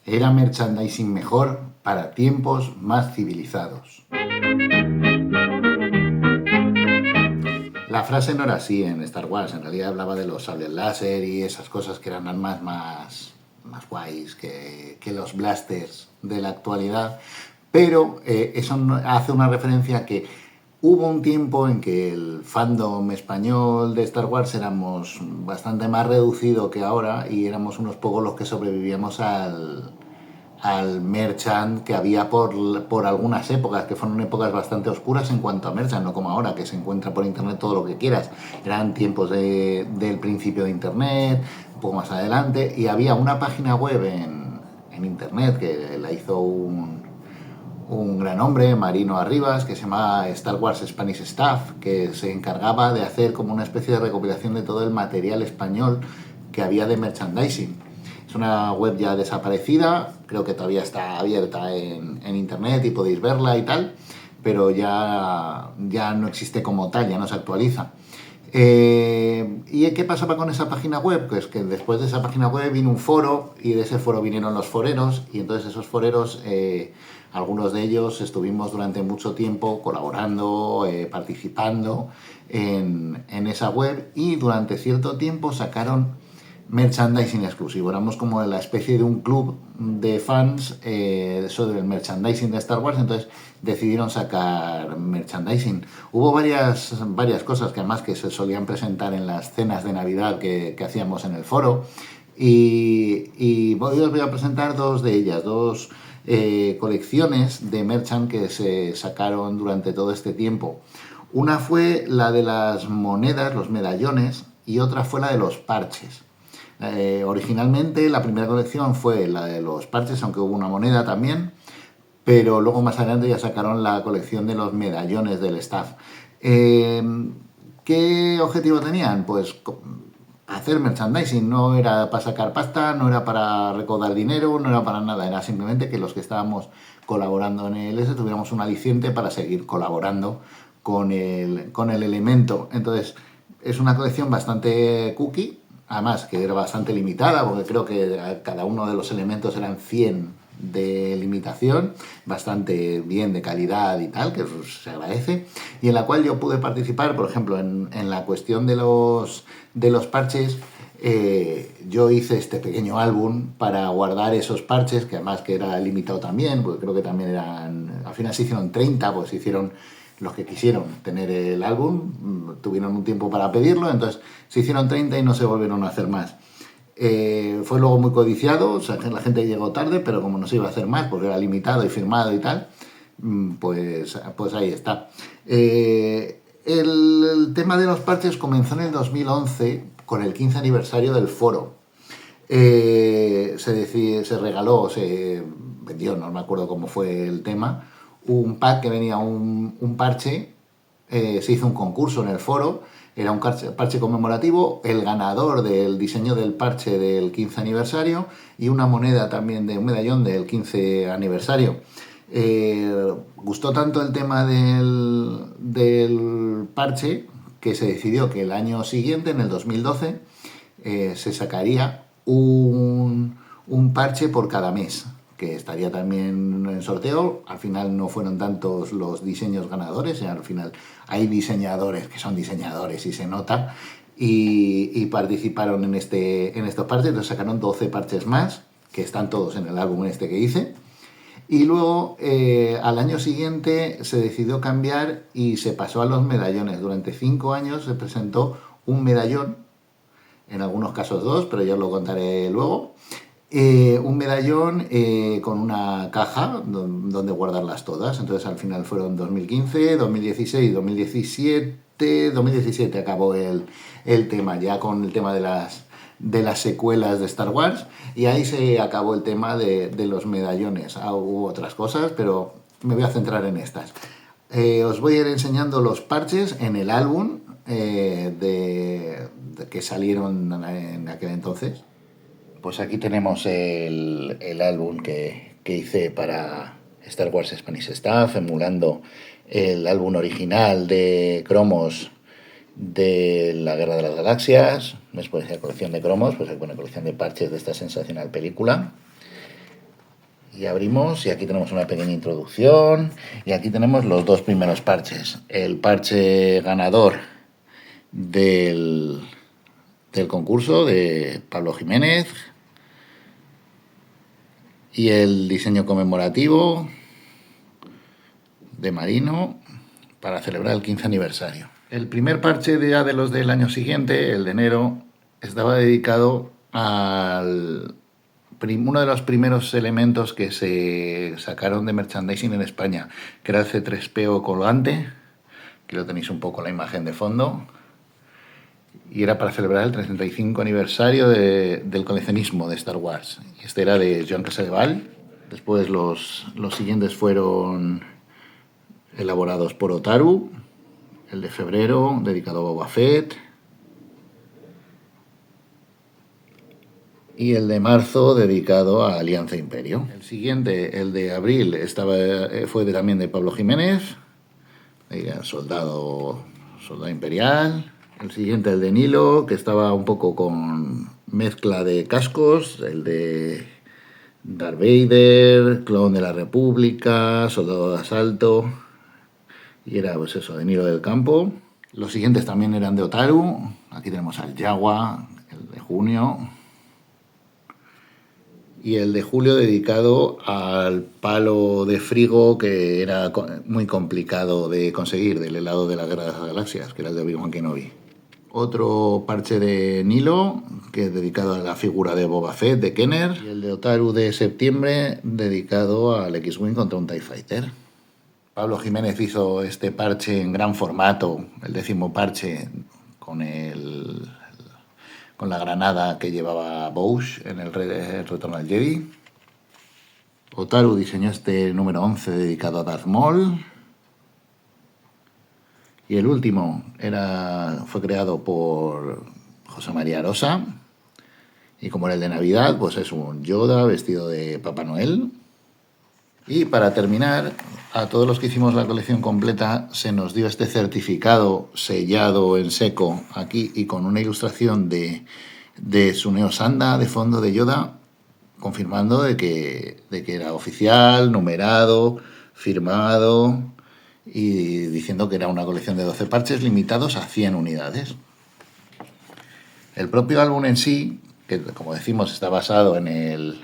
Era merchandising mejor para tiempos más civilizados. La frase no era así en Star Wars, en realidad hablaba de los sables láser y esas cosas que eran armas más guays que los blasters de la actualidad, pero eso hace una referencia a que hubo un tiempo en que el fandom español de Star Wars éramos bastante más reducido que ahora y éramos unos pocos los que sobrevivíamos al merchant que había por algunas épocas, que fueron épocas bastante oscuras en cuanto a merchant, no como ahora, que se encuentra por internet todo lo que quieras. Eran tiempos del principio de internet, un poco más adelante, y había una página web en internet que la hizo un gran hombre, Marino Arribas, que se llamaba Star Wars Spanish Staff, que se encargaba de hacer como una especie de recopilación de todo el material español que había de merchandising. Es una web ya desaparecida, creo que todavía está abierta en internet y podéis verla y tal, pero ya no existe como tal, ya no se actualiza. ¿Y qué pasaba con esa página web? Pues que después de esa página web vino un foro y de ese foro vinieron los foreros y entonces esos foreros, algunos de ellos estuvimos durante mucho tiempo colaborando, participando en esa web y durante cierto tiempo sacaron merchandising exclusivo. Éramos como la especie de un club de fans sobre el merchandising de Star Wars, entonces decidieron sacar merchandising. Hubo varias cosas que además que se solían presentar en las cenas de Navidad que hacíamos en el foro y os voy a presentar dos de ellas, dos colecciones de merchant que se sacaron durante todo este tiempo. Una fue la de las monedas, los medallones, y otra fue la de los parches. Originalmente la primera colección fue la de los parches, aunque hubo una moneda también, pero luego más adelante ya sacaron la colección de los medallones del staff. ¿Qué objetivo tenían? Pues hacer merchandising, no era para sacar pasta, no era para recaudar dinero, no era para nada, era simplemente que los que estábamos colaborando en el S tuviéramos un aliciente para seguir colaborando con el elemento. Entonces, es una colección bastante cookie, además que era bastante limitada, porque creo que cada uno de los elementos eran 100 de limitación, bastante bien de calidad y tal, que se agradece, y en la cual yo pude participar, por ejemplo, en la cuestión de los parches. Yo hice este pequeño álbum para guardar esos parches, que además que era limitado también, porque creo que también al final se hicieron 30, pues se hicieron los que quisieron tener el álbum, tuvieron un tiempo para pedirlo, entonces se hicieron 30 y no se volvieron a hacer más. Fue luego muy codiciado, o sea, la gente llegó tarde, pero como no se iba a hacer más porque era limitado y firmado y tal, pues ahí está. El tema de los parches comenzó en el 2011 con el 15 aniversario del foro. Se regaló, se vendió, no me acuerdo cómo fue el tema, un pack que venía un parche. Se hizo un concurso en el foro, era un parche conmemorativo, el ganador del diseño del parche del 15 aniversario y una moneda también de un medallón del 15 aniversario. Gustó tanto el tema del parche que se decidió que el año siguiente, en el 2012, se sacaría un parche por cada mes, que estaría también en sorteo. Al final no fueron tantos los diseños ganadores, al final hay diseñadores que son diseñadores y se nota, y participaron en estos parches. Entonces sacaron 12 parches más, que están todos en el álbum este que hice. Y luego al año siguiente se decidió cambiar y se pasó a los medallones. Durante 5 años se presentó un medallón, en algunos casos dos, pero ya os lo contaré luego. Un medallón con una caja donde guardarlas todas. Entonces al final fueron 2015, 2016, 2017. 2017 acabó el tema, ya con el tema de las secuelas de Star Wars, y ahí se acabó el tema de los medallones. Hubo otras cosas, pero me voy a centrar en estas. Os voy a ir enseñando los parches en el álbum de que salieron en aquel entonces. Pues aquí tenemos el álbum que hice para Star Wars Spanish Staff, emulando el álbum original de cromos de la Guerra de las Galaxias. Después de la colección de cromos, pues hay una colección de parches de esta sensacional película. Y abrimos y aquí tenemos una pequeña introducción y aquí tenemos los dos primeros parches. El parche ganador del concurso de Pablo Jiménez y el diseño conmemorativo de Marino para celebrar el 15 aniversario. El primer parche de los del año siguiente, el de enero, estaba dedicado al uno de los primeros elementos que se sacaron de merchandising en España, que era el C3PO colgante, que lo tenéis un poco la imagen de fondo, y era para celebrar el 35 aniversario del coleccionismo de Star Wars. Y este era de Joan Casadevall. Después los siguientes fueron elaborados por Otaru, el de febrero, dedicado a Boba Fett, y el de marzo dedicado a Alianza Imperio. El siguiente, el de abril, fue también de Pablo Jiménez, soldado imperial. El siguiente, el de Nilo, que estaba un poco con mezcla de cascos, el de Darth Vader, clon de la República, soldado de asalto, y era pues eso, de Nilo del Campo. Los siguientes también eran de Otaru. Aquí tenemos al Jawa, el de junio. Y el de julio dedicado al palo de frigo que era muy complicado de conseguir, del helado de la Guerra de las Galaxias, que era el de Obi-Wan Kenobi. Otro parche de Nilo, que es dedicado a la figura de Boba Fett, de Kenner. Y el de Otaru de septiembre, dedicado al X-Wing contra un TIE Fighter. Pablo Jiménez hizo este parche en gran formato, el 10º parche, con la granada que llevaba Boushh en el Retorno al Jedi. Otaru diseñó este número 11 dedicado a Darth Maul. Y el último fue creado por José María Arosa. Y como era el de Navidad, pues es un Yoda vestido de Papá Noel. Y para terminar, a todos los que hicimos la colección completa se nos dio este certificado sellado en seco aquí y con una ilustración de Suneo Sanda de fondo de Yoda, confirmando de que era oficial, numerado, firmado y diciendo que era una colección de 12 parches limitados a 100 unidades. El propio álbum en sí, que como decimos está basado en el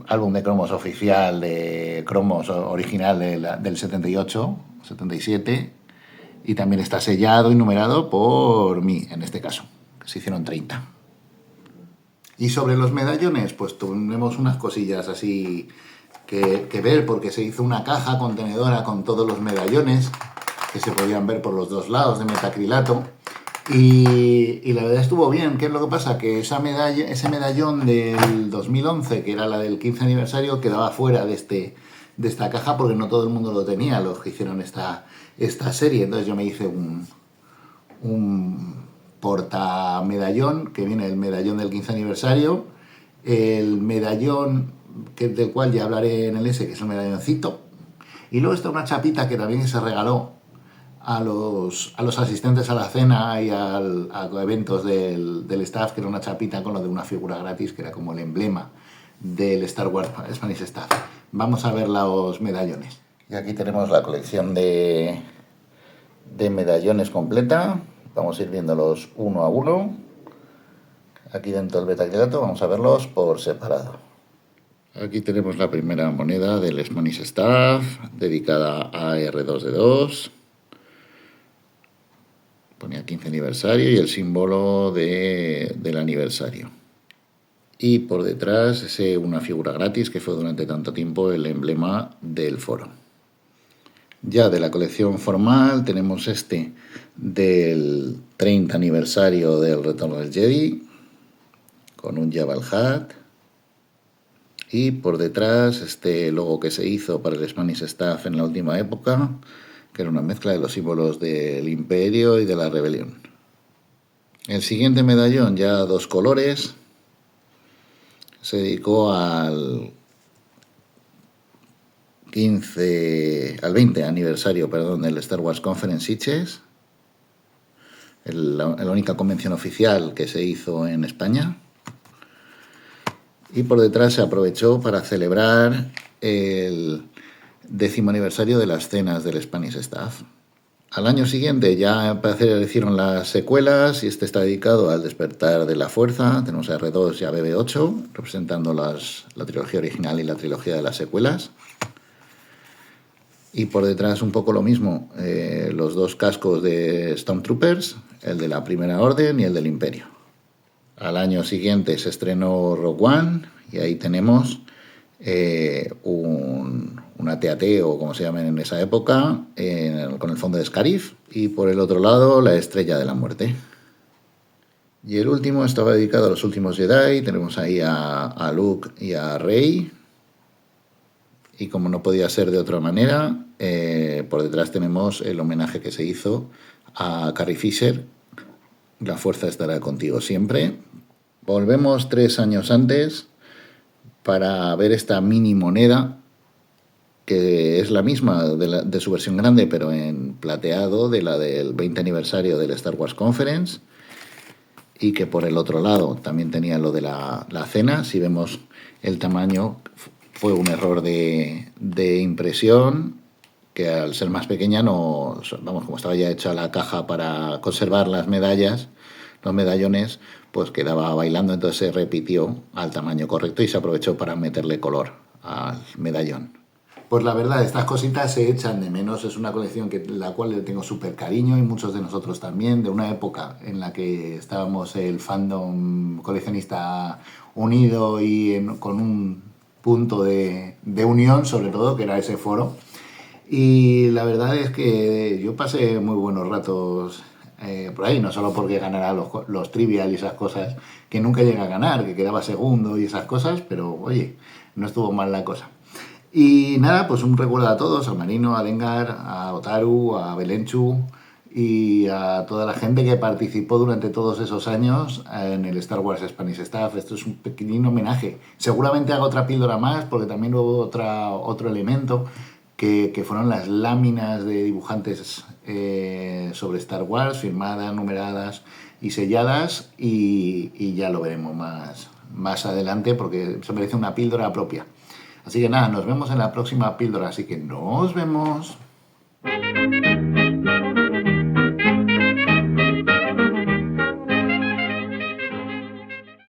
álbum de cromos oficial de cromos original del 78, 77, y también está sellado y numerado por mí, en este caso, que se hicieron 30. Y sobre los medallones, pues tenemos unas cosillas así que ver, porque se hizo una caja contenedora con todos los medallones, que se podían ver por los dos lados de metacrilato. Y la verdad estuvo bien. ¿Qué es lo que pasa? Que ese medallón del 2011, que era la del 15 aniversario, quedaba fuera de esta caja porque no todo el mundo lo tenía, los que hicieron esta serie. Entonces yo me hice un portamedallón, que viene el medallón del 15 aniversario, el medallón del cual ya hablaré en el S, que es el medalloncito, y luego está una chapita que también se regaló a los asistentes a la cena y a eventos del staff, que era una chapita con lo de una figura gratis, que era como el emblema del Star Wars Spanish Staff. Vamos a ver los medallones. Y aquí tenemos la colección de medallones completa. Vamos a ir viéndolos uno a uno. Aquí dentro del metacrilato vamos a verlos por separado. Aquí tenemos la primera moneda del Spanish Staff, dedicada a R2D2. Ponía 15 aniversario y el símbolo del aniversario. Y por detrás una figura gratis que fue durante tanto tiempo el emblema del foro. Ya de la colección formal tenemos este del 30 aniversario del Retorno del Jedi, con un Jabba el Hutt. Y por detrás este logo que se hizo para el Spanish Staff en la última época, que era una mezcla de los símbolos del Imperio y de la Rebelión. El siguiente medallón, ya 2 colores, se dedicó al 20 aniversario, del Star Wars Conference Sitges, la única convención oficial que se hizo en España. Y por detrás se aprovechó para celebrar el 10º aniversario de las cenas del Spanish Staff. Al año siguiente ya aparecieron las secuelas y este está dedicado al despertar de la fuerza. Tenemos a R2 y a BB8 representando la trilogía original y la trilogía de las secuelas. Y por detrás un poco lo mismo, los dos cascos de Stormtroopers, el de la Primera Orden y el del Imperio. Al año siguiente se estrenó Rogue One y ahí tenemos una TAT o como se llama en esa época, con el fondo de Scarif, y por el otro lado la Estrella de la Muerte. Y el último estaba dedicado a los últimos Jedi. Tenemos ahí a Luke y a Rey. Y como no podía ser de otra manera, por detrás tenemos el homenaje que se hizo a Carrie Fisher. La fuerza estará contigo siempre. Volvemos 3 años antes para ver esta mini moneda, que es la misma de su versión grande, pero en plateado, de la del 20 aniversario del Star Wars Conference, y que por el otro lado también tenía lo de la cena. Si vemos el tamaño, fue un error de impresión, que al ser más pequeña, no, vamos, como estaba ya hecha la caja para conservar las medallas, los medallones, pues quedaba bailando, entonces se repitió al tamaño correcto y se aprovechó para meterle color al medallón. Pues la verdad, estas cositas se echan de menos. Es una colección la cual le tengo súper cariño, y muchos de nosotros también, de una época en la que estábamos el fandom coleccionista unido y con un punto de unión, sobre todo, que era ese foro. Y la verdad es que yo pasé muy buenos ratos por ahí, no solo porque ganara los trivial y esas cosas, que nunca llega a ganar, que quedaba segundo y esas cosas, pero oye, no estuvo mal la cosa. Y nada, pues un recuerdo a todos, a Marino, a Dengar, a Otaru, a Belenchu y a toda la gente que participó durante todos esos años en el Star Wars Spanish Staff. Esto es un pequeño homenaje. Seguramente hago otra píldora más, porque también hubo otro elemento, que fueron las láminas de dibujantes sobre Star Wars, firmadas, numeradas y selladas, y ya lo veremos más adelante, porque se merece una píldora propia. Así que nada, nos vemos en la próxima píldora, así que nos vemos.